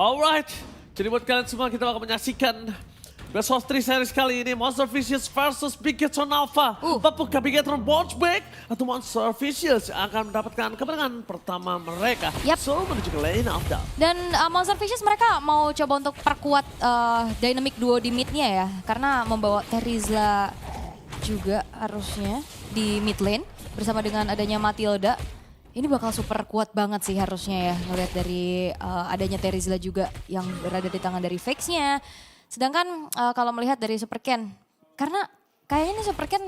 Alright, jadi buat kalian semua kita akan menyaksikan Best of 3 series kali ini Monster Vicious versus Bigetron Alpha. Apakah Bigetron bounce back atau Monster Vicious akan mendapatkan kemenangan pertama mereka? So menuju ke lane of down. Dan Monster Vicious mereka mau coba untuk perkuat dynamic duo di midnya ya. Karena membawa Terizla juga harusnya di mid lane bersama dengan adanya Matilda. Ini bakal super kuat banget sih harusnya ya, ngelihat dari adanya Terizla juga yang berada di tangan dari Fakes-nya. Sedangkan kalau melihat dari Super Ken, karena kayaknya ini Super Ken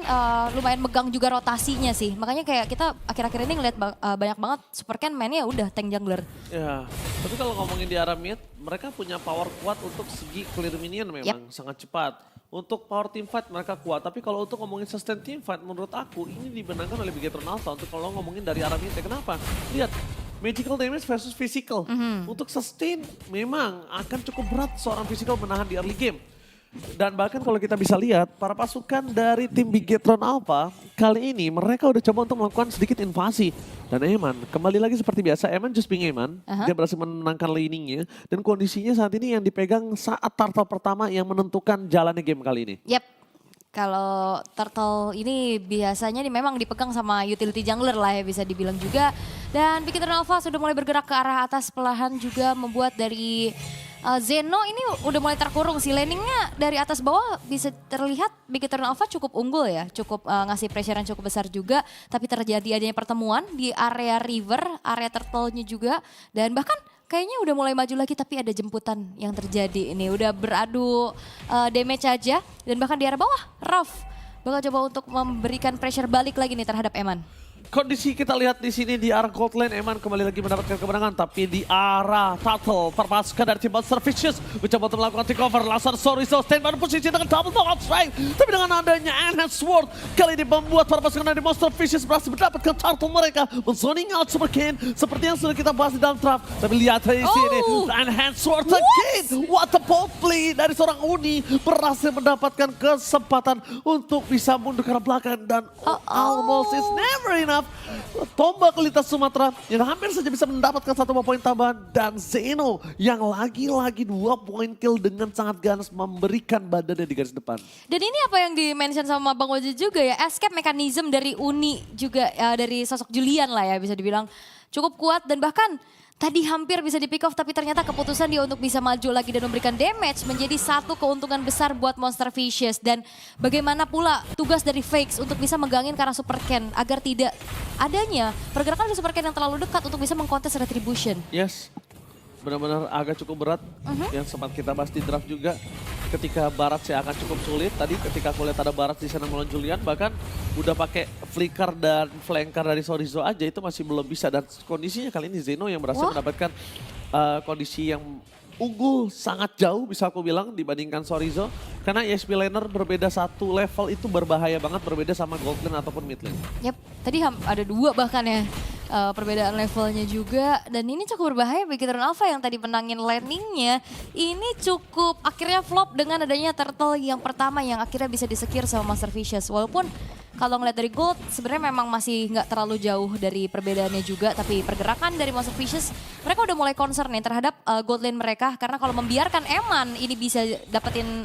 lumayan megang juga rotasinya sih. Makanya kayak kita akhir-akhir ini ngelihat banyak banget Super Ken mainnya udah tank jungler. Ya, tapi kalau ngomongin di arah mid, mereka punya power kuat untuk segi clear minion memang sangat cepat. Untuk power team fight mereka kuat, tapi kalau untuk ngomongin sustain team fight menurut aku ini dibenarkan oleh Bigetron Alpha untuk kalau ngomongin dari arah mid. Kenapa? Lihat, magical damage versus physical. Untuk sustain memang akan cukup berat seorang physical menahan di early game. Dan bahkan kalau kita bisa lihat, para pasukan dari tim Bigetron Alpha kali ini mereka udah coba untuk melakukan sedikit invasi. Dan Eman, kembali lagi seperti biasa, Eman just being Eman. Dia berhasil menangkan laningnya. Dan kondisinya saat ini yang dipegang saat turtle pertama yang menentukan jalannya game kali ini. Kalau turtle ini biasanya memang dipegang sama utility jungler lah ya bisa dibilang juga. Dan Bigetron Alpha sudah mulai bergerak ke arah atas perlahan juga membuat dari Zeno ini udah mulai terkurung sih. Laningnya dari atas bawah bisa terlihat Bigetron Alpha cukup unggul ya. Cukup ngasih pressure yang cukup besar juga. Tapi terjadi adanya pertemuan di area river, area turtle-nya juga. Dan bahkan kayaknya udah mulai maju lagi tapi ada jemputan yang terjadi ini. Udah beradu damage aja dan bahkan di arah bawah Raf bakal coba untuk memberikan pressure balik lagi nih terhadap Eman. Kondisi kita lihat di sini di arah gold lane, Eman kembali lagi mendapatkan kemenangan. Tapi di arah Turtle, perpasukan dari tim Monster Vicious mencoba untuk melakukan takeover. Langsung Sorizo stand pada posisi dengan double knockout strike. Tapi dengan adanya Enhanced Sword, kali ini membuat para pasukan dari Monster Vicious berhasil mendapatkan Turtle mereka. Men-zoning out Super Ken, seperti yang sudah kita bahas di dalam draft. Tapi lihat dari sini, Enhanced Sword again. What a bold play dari seorang Uni. Berhasil mendapatkan kesempatan untuk bisa mundur ke arah belakang. Dan almost is never enough. Tombak lintas Sumatera yang hampir saja bisa mendapatkan 1 poin tambahan. Dan Zeno yang lagi-lagi 2 poin kill dengan sangat ganas memberikan badannya di garis depan. Dan ini apa yang di-mention sama Bang Ojo juga ya, escape mechanism dari Uni juga dari sosok Julian lah ya bisa dibilang cukup kuat. Dan bahkan tadi hampir bisa di pick off tapi ternyata keputusan dia untuk bisa maju lagi dan memberikan damage menjadi satu keuntungan besar buat Monster Vicious. Dan bagaimana pula tugas dari Fakes untuk bisa megangin ke arah Super Ken agar tidak adanya pergerakan dari Super Ken yang terlalu dekat untuk bisa mengkontes Retribution. Yes, benar-benar agak cukup berat yang sempat kita bahas di draft juga. Ketika Barat sih akan cukup sulit. Tadi ketika aku lihat ada Barat di sana melawan Julian, bahkan udah pakai flicker dan flanker dari Sorizo aja itu masih belum bisa. Dan kondisinya kali ini Zeno yang berhasil mendapatkan kondisi yang unggul sangat jauh bisa aku bilang dibandingkan Sorizo. Karena ESP laner berbeda satu level itu berbahaya banget, berbeda sama gold lane ataupun mid lane. Tadi ada 2 bahkan ya. Perbedaan levelnya juga dan ini cukup berbahaya bagi Bigetron Alpha yang tadi menangin landingnya. Ini cukup akhirnya flop dengan adanya turtle yang pertama yang akhirnya bisa disekir sama Monster Vicious. Walaupun kalau ngeliat dari gold sebenarnya memang masih nggak terlalu jauh dari perbedaannya juga. Tapi pergerakan dari Monster Vicious mereka udah mulai concern nih terhadap gold lane mereka. Karena kalau membiarkan Eman ini bisa dapetin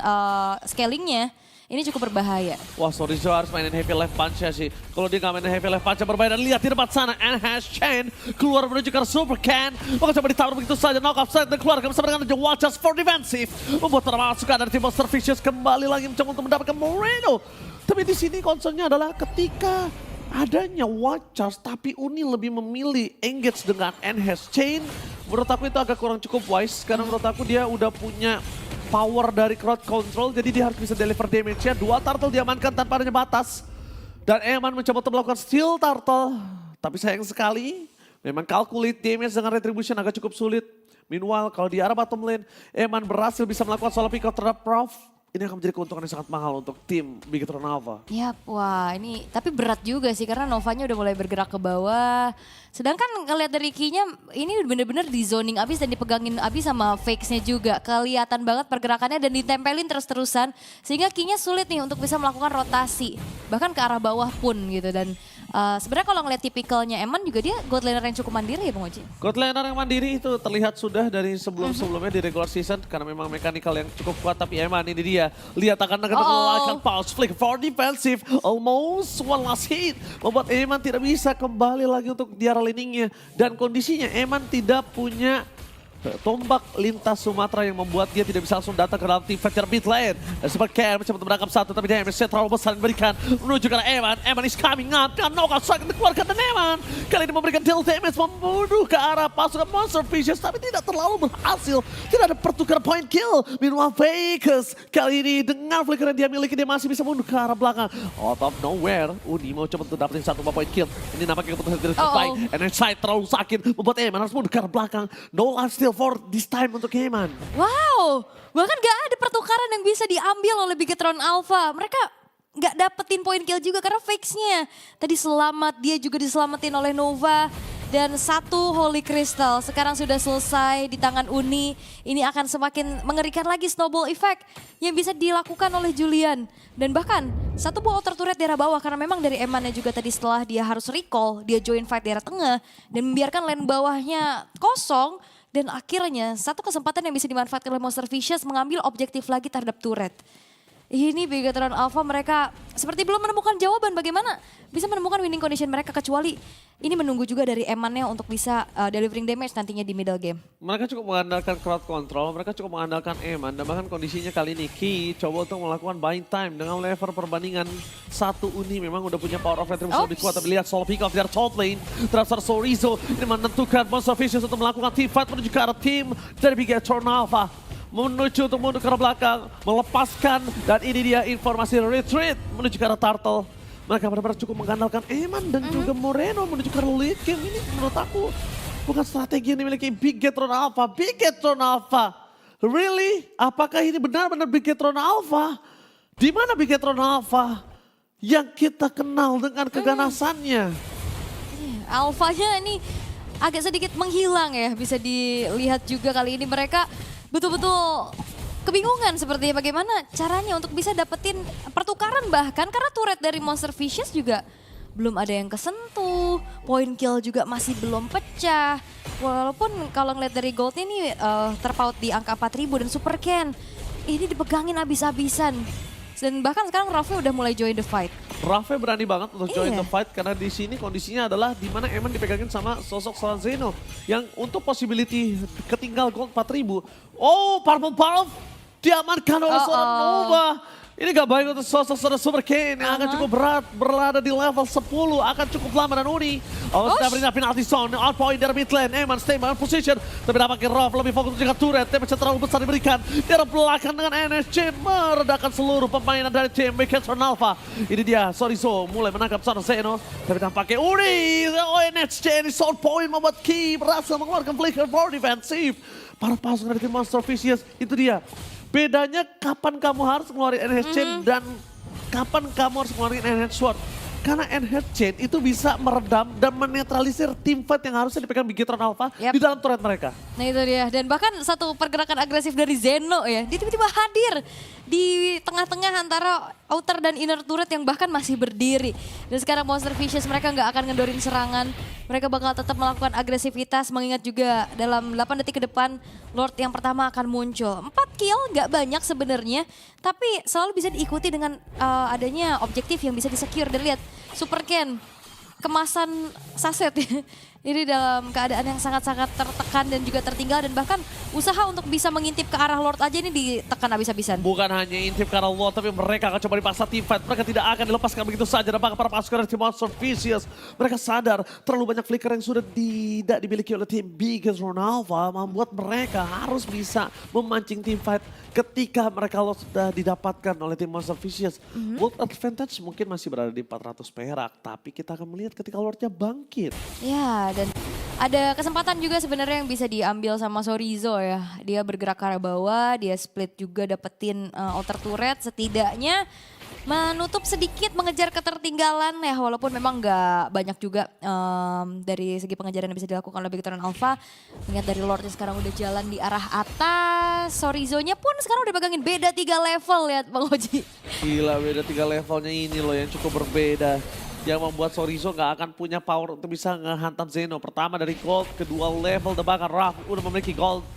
scalingnya. Ini cukup berbahaya. Wah, Sorizo harus mainin heavy left punch ya sih. Kalau dia nggak mainin heavy left punch berbahaya. Dan lihat di depan sana, Enhanced Chain keluar menuju ke Super Ken. Maka coba ditawar begitu saja, knock off side dan keluar bersama dengan The Watchers for defensive. Membuat para masukan dari tim Monster Vicious kembali lagi mencoba untuk mendapatkan Moreno. Tapi di sini concernnya adalah ketika adanya Watchers tapi Uni lebih memilih engage dengan Enhanced Chain. Menurut aku itu agak kurang cukup wise. Karena menurut aku dia udah punya power dari crowd control, jadi dia harus bisa deliver damage-nya. 2 turtle diamankan tanpa adanya batas. Dan Eman mencoba untuk melakukan steal turtle. Tapi sayang sekali, memang calculate damage dengan retribution agak cukup sulit. Meanwhile, kalau di arah bottom lane, Eman berhasil bisa melakukan solo pick out terhadap Prof. Ini akan menjadi keuntungan yang sangat mahal untuk tim Bigetron Alpha. Wah ini tapi berat juga sih karena Novanya udah mulai bergerak ke bawah. Sedangkan ngeliat dari Key-nya ini bener-bener di zoning abis dan dipegangin abis sama Fakes-nya juga. Kelihatan banget pergerakannya dan ditempelin terus-terusan. Sehingga Key-nya sulit nih untuk bisa melakukan rotasi. Bahkan ke arah bawah pun gitu. Dan Sebenarnya kalau ngeliat tipikalnya Eman juga dia god laner yang cukup mandiri ya Bang Oji. God laner yang mandiri itu terlihat sudah dari sebelum-sebelumnya di regular season karena memang mekanikal yang cukup kuat, tapi Eman ini dia. Lihat akan melakukan pulse flick for defensive, almost one last hit. Membuat Eman tidak bisa kembali lagi untuk di arah laningnya. Dan kondisinya Eman tidak punya tombak lintas Sumatera yang membuat dia tidak bisa langsung datang ke dalam tim fighter mid lane. Dan sempat Cam mencoba menangkap satu, tapi damage-nya terlalu besar diberikan menuju ke arah Eman. Eman is coming up dengan knockout strike dikeluarkan dan Eman kali ini memberikan deal damage membunuh ke arah pasukan Monster Fishes, tapi tidak terlalu berhasil. Tidak ada pertukaran point kill. Meanwhile Vegas kali ini dengan flicker yang dia miliki dia masih bisa mundur ke arah belakang. Out of nowhere, Uni mau coba untuk dapetin satu point kill. Ini nampaknya keputusan tidak sesuai. And inside terlalu sakit membuat Eman harus mundur ke arah belakang. No life steal for this time untuk Eman. Wow, bahkan gak ada pertukaran yang bisa diambil oleh Bigetron Alpha. Mereka gak dapetin point kill juga karena fakes-nya. Tadi selamat, dia juga diselamatin oleh Nova. Dan satu Holy Crystal sekarang sudah selesai di tangan Uni. Ini akan semakin mengerikan lagi snowball effect yang bisa dilakukan oleh Julian. Dan bahkan satu buah outer turret di arah bawah karena memang dari Emannya juga tadi setelah dia harus recall, dia join fight di arah tengah dan membiarkan lane bawahnya kosong. Dan akhirnya satu kesempatan yang bisa dimanfaatkan oleh Monster Fishes mengambil objektif lagi terhadap turret. Ini Bigetron Alpha mereka seperti belum menemukan jawaban bagaimana bisa menemukan winning condition mereka, kecuali ini menunggu juga dari Emannya untuk bisa delivering damage nantinya di middle game. Mereka cukup mengandalkan crowd control, mereka cukup mengandalkan Eman, dan bahkan kondisinya kali ini Ki coba untuk melakukan buying time dengan level perbandingan satu Uni memang udah punya power of retribution lebih kuat, tapi lihat solo pick off dari top lane, transfer Sorizo ini menentukan Monster Fishes untuk melakukan team fight menuju ke arah tim dari Bigetron Alpha. Menuju untuk mundur ke arah belakang, melepaskan, dan ini dia informasi retreat menuju ke arah Turtle. Mereka benar-benar cukup mengandalkan Eman dan juga Moreno menuju ke arah late game. Ini menurut aku bukan strategi yang dimiliki Bigetron Alpha. Bigetron Alpha, really? Apakah ini benar-benar Bigetron Alpha? Di mana Bigetron Alpha yang kita kenal dengan keganasannya? Alphanya ini agak sedikit menghilang ya, bisa dilihat juga kali ini mereka betul-betul kebingungan sepertinya bagaimana caranya untuk bisa dapetin pertukaran, bahkan karena turret dari Monster Fishes juga belum ada yang kesentuh, point kill juga masih belum pecah. Walaupun kalau ngeliat dari gold ini terpaut di angka 4000 dan Super Ken ini dipegangin abis-abisan. Dan bahkan sekarang Raffe udah mulai join the fight. Raffe berani banget untuk join the fight karena di sini kondisinya adalah di mana Eman dipegangin sama sosok Zeno yang untuk possibility ketinggal gold 4000. Oh, Purple Pulse diamankan oleh seorang Nova. Ini gak baik untuk sosok Super Kane yang akan cukup berat, berada di level 10, akan cukup lama dan Uni. Oh, sudah berikan penalty zone, outpoint dari mid lane, Eman stay in position. Tapi nampaknya Rof lebih fokus menjaga turret, damage terlalu besar diberikan. Di arah belakang dengan NSC meredakan seluruh pemainan dari tim Bigetron Alpha. Ini dia, Sorizo mulai menangkap seorang Zeno. Tapi nampaknya Uni, NSC ini sound point membuat Ki berhasil mengeluarkan flicker for defensive. Para pasukan dari tim Monster Fishes, itu dia. Bedanya kapan kamu harus ngeluarin Enhanced Chain dan kapan kamu harus ngeluarin Enhanced Sword. Karena Enhanced Chain itu bisa meredam dan menetralisir tim fight yang harusnya dipegang Bigetron Alpha di dalam turret mereka. Nah itu dia, dan bahkan satu pergerakan agresif dari Zeno ya, dia tiba-tiba hadir di tengah-tengah antara outer dan inner turret yang bahkan masih berdiri. Dan sekarang Monster Fishes mereka nggak akan ngendorin serangan, mereka bakal tetap melakukan agresivitas, mengingat juga dalam 8 detik ke depan Lord yang pertama akan muncul. 4 kill nggak banyak sebenarnya, tapi selalu bisa diikuti dengan adanya objektif yang bisa disecure. Dan lihat, Super Ken, kemasan saset ya. Ini dalam keadaan yang sangat-sangat tertekan dan juga tertinggal, dan bahkan usaha untuk bisa mengintip ke arah Lord aja ini ditekan habis-habisan. Bukan hanya intip ke arah Lord, tapi mereka akan coba dipaksa team fight. Mereka tidak akan dilepaskan begitu saja. Dan bahkan para pasukan dari tim Monster Fishes, mereka sadar terlalu banyak flicker yang sudah tidak dimiliki oleh tim Bigetron Alpha, membuat mereka harus bisa memancing team fight ketika mereka sudah didapatkan oleh tim Monster Fishes. World advantage mungkin masih berada di 400 perak, tapi kita akan melihat ketika Lordnya bangkit. Ya, dan ada kesempatan juga sebenarnya yang bisa diambil sama Sorizo ya. Dia bergerak ke arah bawah, dia split juga dapetin outer turret, setidaknya menutup sedikit, mengejar ketertinggalan ya, walaupun memang nggak banyak juga dari segi pengejaran yang bisa dilakukan oleh Bigetron Alpha. Ingat dari Lordnya sekarang udah jalan di arah atas, Sorizo-nya pun sekarang udah pegangin beda 3 level, lihat Bang Oji. Gila, beda 3 levelnya ini loh yang cukup berbeda. yang membuat Sorizo nggak akan punya power untuk bisa ngehantam Zeno. Pertama dari gold, kedua level, bahkan Raf udah memiliki gold.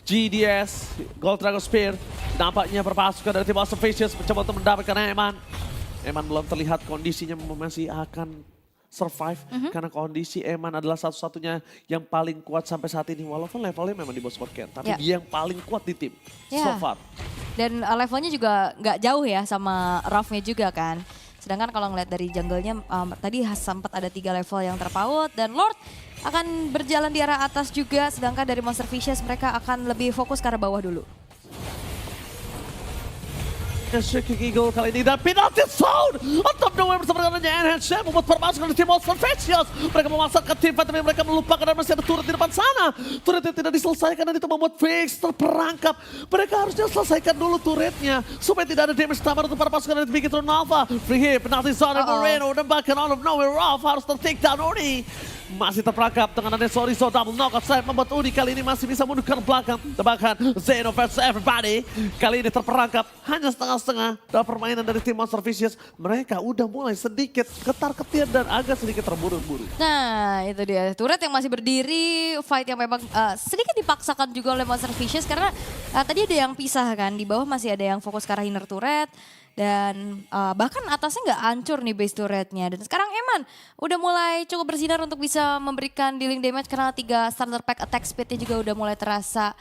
GDS, Gold Dragon Spear, nampaknya berpasukan dari tim Monster Vicious mencoba untuk mendapatkan Eman. Eman belum terlihat kondisinya masih akan survive karena kondisi Eman adalah satu-satunya yang paling kuat sampai saat ini. Walaupun levelnya memang di bawah support Ken, tapi dia yang paling kuat di tim so far. Dan levelnya juga nggak jauh ya sama Rafnya juga kan. Sedangkan kalau ngeliat dari jungle-nya tadi sempat ada 3 level yang terpaut dan Lord akan berjalan di arah atas juga. Sedangkan dari Monster Vicious mereka akan lebih fokus ke arah bawah dulu. Shaking Eagle kali ini dan penalty zone on top nowhere bersama dengannya Enhance membuat permasukan dari tim Monster Vicious. Mereka memasakkan tim fight tapi mereka melupakan dan masih ada turret di depan sana. Turret yang tidak diselesaikan dan itu membuat Fix terperangkap. Mereka harusnya selesaikan dulu turretnya supaya tidak ada damage tambahan untuk para pasukan dari Bigetron Alpha. Free hit, penalty zone dari Moreno dan bahkan out of nowhere Ralph harus ter-take down Uni. Masih terperangkap dengan adanya Sorizo double knockout side membuat Uni kali ini masih bisa mundur ke belakang. Dan bahkan Zeno versus everybody kali ini terperangkap hanya setengah-setengah dalam permainan dari tim Monster Vicious. Mereka udah mulai sedikit ketar-ketir dan agak sedikit terburu-buru. Nah itu dia, turret yang masih berdiri, fight yang memang sedikit dipaksakan juga oleh Monster Vicious karena tadi ada yang pisah kan, di bawah masih ada yang fokus ke arah inner turret. Dan bahkan atasnya nggak hancur nih base turretnya. Dan sekarang Eman udah mulai cukup bersinar untuk bisa memberikan dealing damage karena 3 starter pack attack speednya juga udah mulai terasa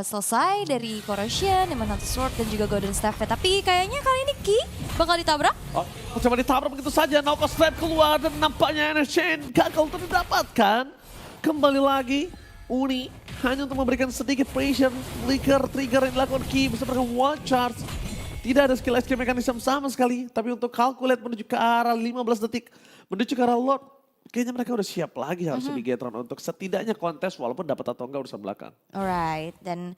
selesai dari Corrosion, Eman Hunter Sword dan juga Golden Staff. Tapi kayaknya kali ini Ki bakal ditabrak. Oh, coba ditabrak begitu saja, knockout strap keluar dan nampaknya Chain gagal untuk didapatkan. Kembali lagi Uni hanya untuk memberikan sedikit pressure, trigger yang dilakukan Ki bersama dengan One Charge. Tidak ada skill escape mechanism sama sekali. Tapi untuk calculate menuju ke arah 15 detik. Menuju ke arah Lord. Kayaknya mereka udah siap lagi harusnya Bigetron untuk setidaknya kontes walaupun dapat atau enggak urusan belakang. Alright, dan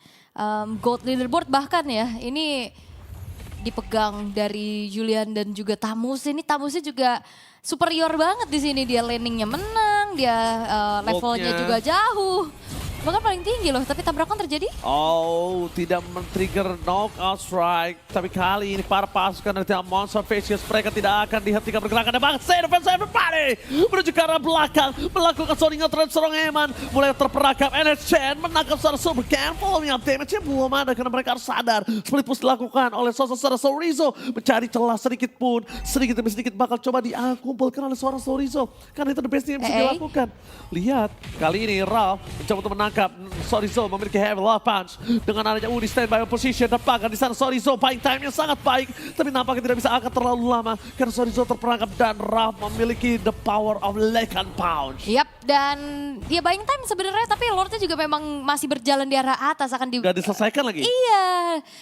gold leaderboard bahkan ya. Ini dipegang dari Julian dan juga Tamus. Ini Tamusnya juga superior banget di sini. Dia landingnya menang, dia levelnya juga jauh. Bahkan paling tinggi loh, tapi tabrakan terjadi. Oh, tidak men-trigger knockout strike. Tapi kali ini para pasukan dari tim Monster Vicious mereka tidak akan dihentikan pergerakan. Dan bahkan defense everybody menuju ke arah belakang. Melakukan soaring out serang Eman. Mulai terperangkap NHN menangkap secara super can. Following up damage-nya belum ada karena mereka harus sadar. Split push dilakukan oleh sosok Sorizo. Mencari celah sedikit pun. Sedikit demi sedikit bakal coba dikumpulkan oleh seorang Sorizo. Karena itu the best yang bisa dilakukan. Lihat, kali ini Ralph mencoba untuk menangkap Sorizo memiliki heavy love punch dengan adanya Uni standby position dan bahkan di sana Sorizo buying time yang sangat baik tapi nampaknya tidak bisa akan terlalu lama karena Sorizo terperangkap dan Ralph memiliki the power of Lekan Punch. Yap, dan dia buying time sebenarnya tapi Lordnya juga memang masih berjalan di arah atas akan Gak diselesaikan lagi? Iya,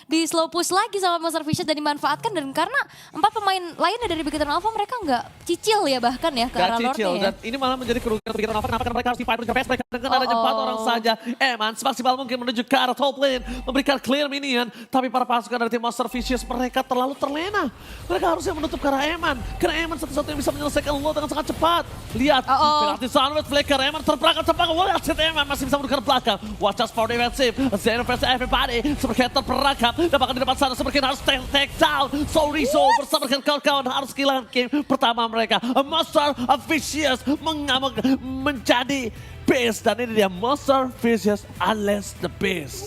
di slow push lagi sama Monster Vicious dan dimanfaatkan dan karena 4 pemain lainnya dari Bigetron Alpha mereka nggak cicil ya bahkan ya ke arah Lordnya ya. Dan ini malah menjadi kerugian Bigetron Alpha karena mereka harus di fight dengan best mereka dengan adanya 4 orang saja. Eman semaksimal mungkin menuju ke arah top lane, memberikan clear minion, tapi para pasukan dari tim Monster Vicious mereka terlalu terlena. Mereka harusnya menutup ke arah Eman, karena Eman satu-satunya bisa menyelesaikan lo dengan sangat cepat. Lihat, penalti Sunward Flicker, Eman terperangkap cepat, lihat Eman masih bisa menuju ke belakang. Watch out for defensive, Zeno versus everybody, Supercat terperangkap, dan bahkan di depan sana Supercat harus take down. Sorizo bersama dengan kawan-kawan harus kehilangan game pertama mereka. Monster Vicious menjadi base dan ini dia Monster Vicious unless the base.